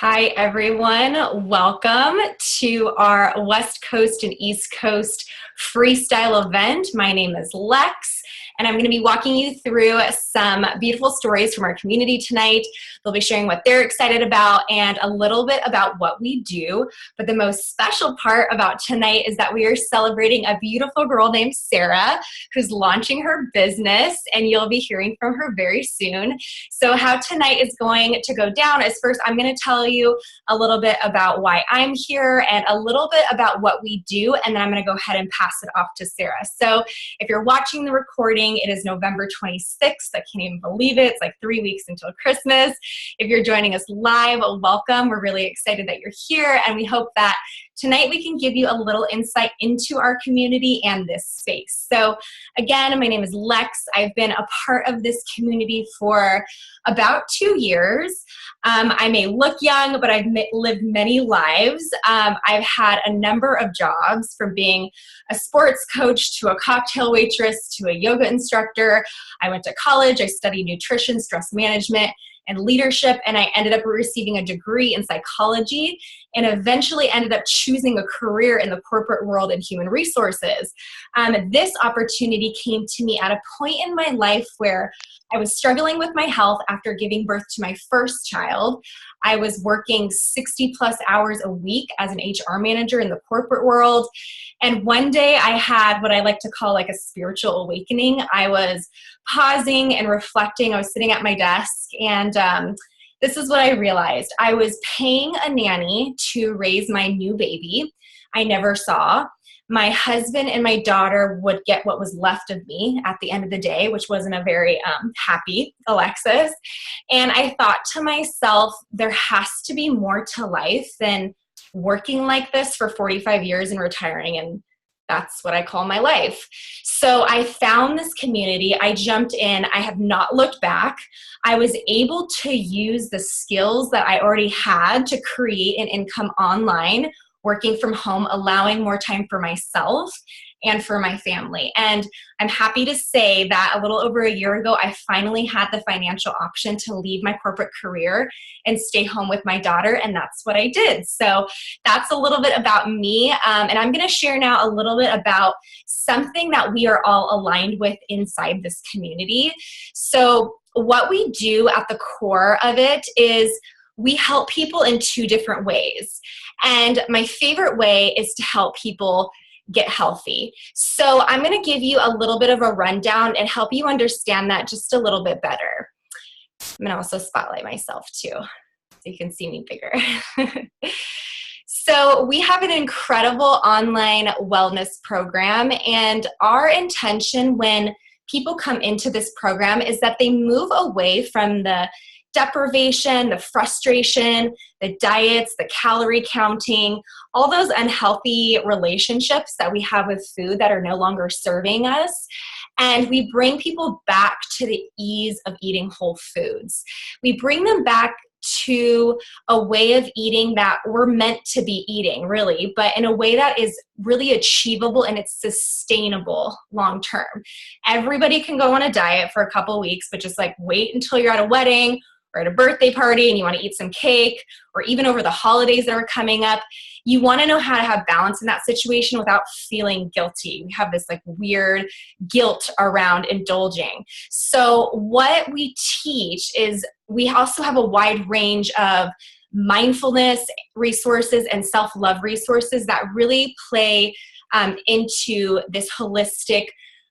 Hi, everyone. Welcome to our West Coast and East Coast freestyle event. My name is Lex, and I'm going to be walking you through some beautiful stories from our community tonight. They'll be sharing what they're excited about and a little bit about what we do. But the most special part about tonight is that we are celebrating a beautiful girl named Sarah who's launching her business, and you'll be hearing from her very soon. So how tonight is going to go down is first I'm going to tell you a little bit about why I'm here and a little bit about what we do, and then I'm going to go ahead and pass it off to Sarah. So if you're watching the recording, it is November 26th. I can't even believe it. It's like 3 weeks until Christmas. If you're joining us live, welcome. We're really excited that you're here, and we hope that tonight we can give you a little insight into our community and this space. So again, my name is Lex. I've been a part of this community for about 2 years. I may look young, but I've lived many lives. I've had a number of jobs, from being a sports coach to a cocktail waitress to a yoga instructor. I went to college. I studied nutrition, stress management, and leadership, and I ended up receiving a degree in psychology and eventually ended up choosing a career in the corporate world in human resources. This opportunity came to me at a point in my life where I was struggling with my health after giving birth to my first child. I was working 60 plus hours a week as an HR manager in the corporate world. And one day I had what I like to call like a spiritual awakening. I was pausing and reflecting. I was sitting at my desk, and this is what I realized. I was paying a nanny to raise my new baby I never saw. My husband and my daughter would get what was left of me at the end of the day, which wasn't a very happy Alexis. And I thought to myself, there has to be more to life than working like this for 45 years and retiring, and that's what I call my life. So I found this community. I jumped in. I have not looked back. I was able to use the skills that I already had to create an income online, working from home, allowing more time for myself and for my family. And I'm happy to say that a little over a year ago, I finally had the financial option to leave my corporate career and stay home with my daughter, and that's what I did. So that's a little bit about me, and I'm going to share now a little bit about something that we are all aligned with inside this community. So what we do at the core of it is we help people in two different ways. And my favorite way is to help people get healthy. So I'm going to give you a little bit of a rundown and help you understand that just a little bit better. I'm going to also spotlight myself too, so you can see me bigger. So we have an incredible online wellness program, and our intention when people come into this program is that they move away from the deprivation, the frustration, the diets, the calorie counting, all those unhealthy relationships that we have with food that are no longer serving us. And we bring people back to the ease of eating whole foods. We bring them back to a way of eating that we're meant to be eating, really, but in a way that is really achievable and it's sustainable long term. Everybody can go on a diet for a couple of weeks, but just like wait until you're at a wedding or at a birthday party and you want to eat some cake, or even over the holidays that are coming up. You want to know how to have balance in that situation without feeling guilty. We have this like weird guilt around indulging. So what we teach is we also have a wide range of mindfulness resources and self-love resources that really play into this holistic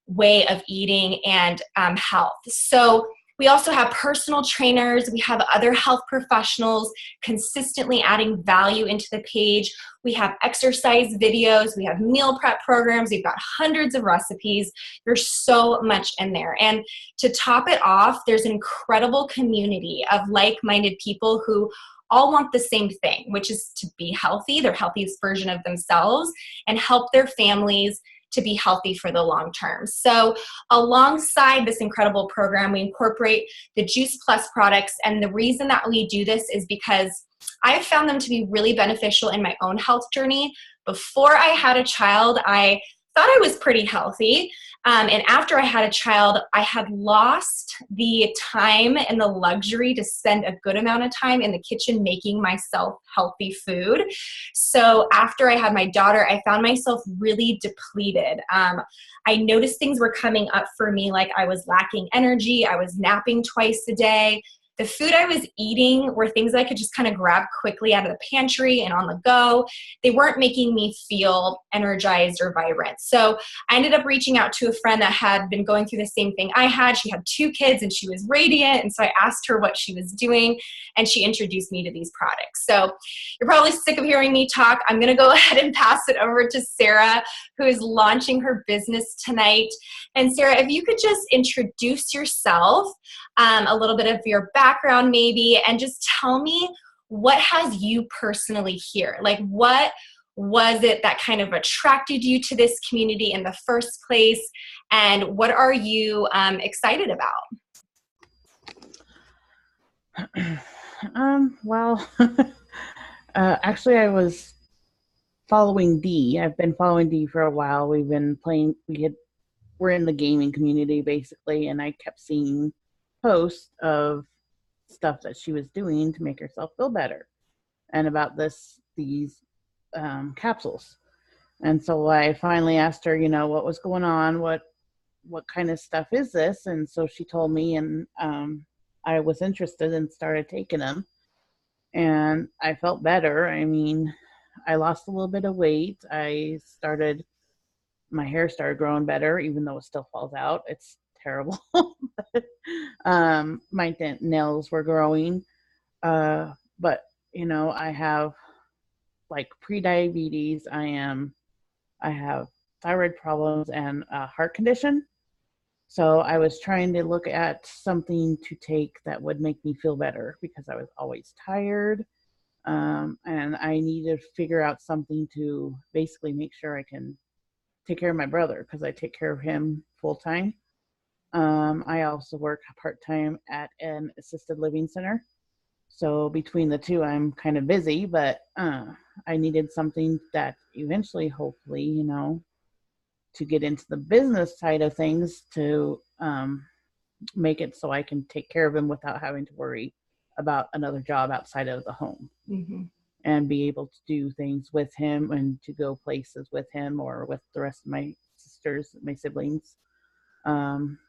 way of eating and health. So we also have personal trainers. We have other health professionals consistently adding value into the page. We have exercise videos. We have meal prep programs. We've got hundreds of recipes. There's so much in there. And to top it off, there's an incredible community of like-minded people who all want the same thing, which is to be healthy, their healthiest version of themselves, and help their families to be healthy for the long term. So alongside this incredible program, we incorporate the Juice Plus products. And the reason that we do this is because I've found them to be really beneficial in my own health journey. Before I had a child, I thought I was pretty healthy. And after I had a child, I had lost the time and the luxury to spend a good amount of time in the kitchen making myself healthy food. So after I had my daughter, I found myself really depleted. I noticed things were coming up for me, like I was lacking energy. I was napping twice a day. The food I was eating were things I could just kind of grab quickly out of the pantry and on the go. They weren't making me feel energized or vibrant. So I ended up reaching out to a friend that had been going through the same thing I had. She had 2 kids and she was radiant. And so I asked her what she was doing and she introduced me to these products. So you're probably sick of hearing me talk. I'm going to go ahead and pass it over to Sarah, who is launching her business tonight. And Sarah, if you could just introduce yourself, a little bit of your background maybe, and just tell me what has you personally here? Like what was it that kind of attracted you to this community in the first place? And what are you excited about? Well, actually I was following Dee. I've been following Dee for a while. We've been playing, we're in the gaming community basically, and I kept seeing posts of stuff that she was doing to make herself feel better and about these capsules. And so I finally asked her, what was going on, what kind of stuff is this? And so she told me, and I was interested and started taking them, and I felt better. I mean, I lost a little bit of weight. My hair started growing better, even though it still falls out. It's terrible. My nails were growing. But, I have like pre-diabetes. I have thyroid problems and a heart condition. So I was trying to look at something to take that would make me feel better because I was always tired. And I needed to figure out something to basically make sure I can take care of my brother because I take care of him full time. I also work part-time at an assisted living center. So between the two, I'm kind of busy, but I needed something that eventually, hopefully, to get into the business side of things to make it so I can take care of him without having to worry about another job outside of the home. Mm-hmm. And be able to do things with him and to go places with him or with the rest of my sisters, my siblings,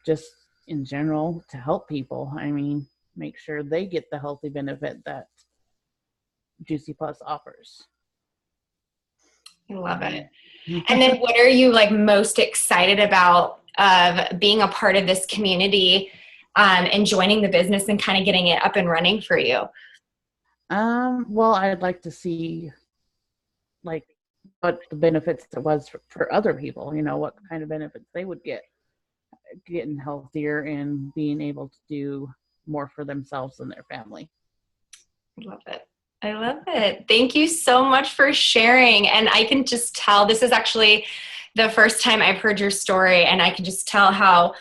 just in general to help people. I mean, make sure they get the healthy benefit that Juicy Plus offers. I love it. And then what are you like most excited about of being a part of this community and joining the business and kind of getting it up and running for you? Well, I'd like to see like what the benefits it was for other people, what kind of benefits they would get getting healthier and being able to do more for themselves and their family. Love it. I love it. Thank you so much for sharing. And I can just tell this is actually the first time I've heard your story, and I can just tell how,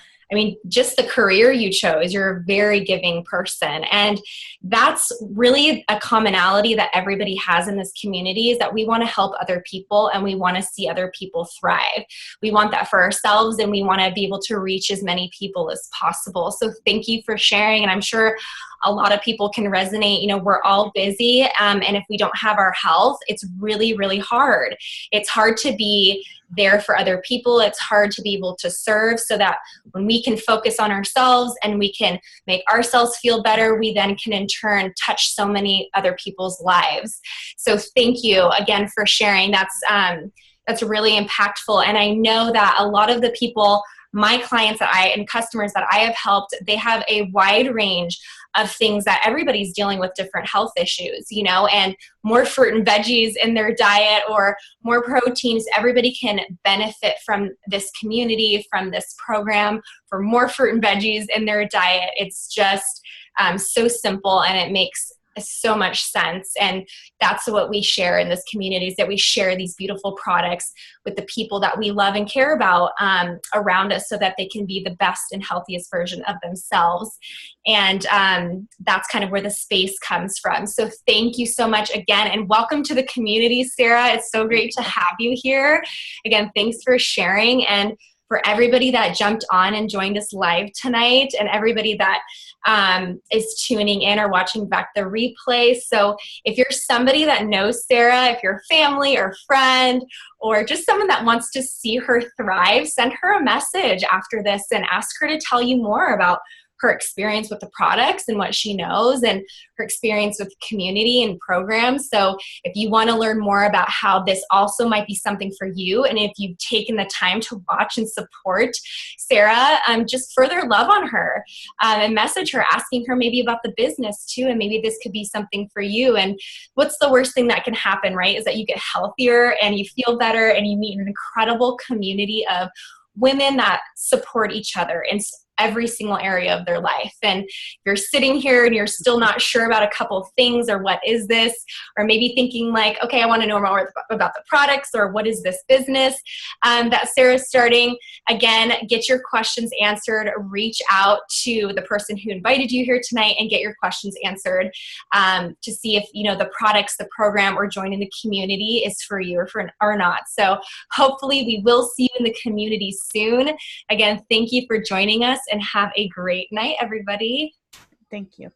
just the career you chose, you're a very giving person. And that's really a commonality that everybody has in this community is that we want to help other people and we want to see other people thrive. We want that for ourselves and we want to be able to reach as many people as possible. So thank you for sharing. And I'm sure a lot of people can resonate. We're all busy. And if we don't have our health, it's really, really hard. It's hard to be there for other people. It's hard to be able to serve, so that when we can focus on ourselves and we can make ourselves feel better, we then can in turn touch so many other people's lives. So thank you again for sharing. That's really impactful. And I know that a lot of the people, my clients and customers that I have helped, they have a wide range of things that everybody's dealing with, different health issues, and more fruit and veggies in their diet or more proteins. Everybody can benefit from this community, from this program, for more fruit and veggies in their diet. It's just so simple, and it makes so much sense. And that's what we share in this community, is that we share these beautiful products with the people that we love and care about around us, so that they can be the best and healthiest version of themselves. And that's kind of where the space comes from. So thank you so much again, and welcome to the community, Sarah. It's so great to have you here. Again, thanks for sharing. And for everybody that jumped on and joined us live tonight, and everybody that is tuning in or watching back the replay. So if you're somebody that knows Sarah, if you're family or friend, or just someone that wants to see her thrive, send her a message after this and ask her to tell you more about her experience with the products and what she knows, and her experience with community and programs. So if you want to learn more about how this also might be something for you, and if you've taken the time to watch and support Sarah, just further love on her and message her, asking her maybe about the business too, and maybe this could be something for you. And what's the worst thing that can happen, right, is that you get healthier and you feel better and you meet an incredible community of women that support each other in every single area of their life. And you're sitting here and you're still not sure about a couple of things, or what is this, or maybe thinking like, okay, I want to know more about the products, or what is this business that Sarah's starting. Again, get your questions answered. Reach out to the person who invited you here tonight and get your questions answered to see if, you know, the products, the program, or joining the community is for you or not. So hopefully we will see you in the community soon. Again, thank you for joining us, and have a great night, everybody. Thank you.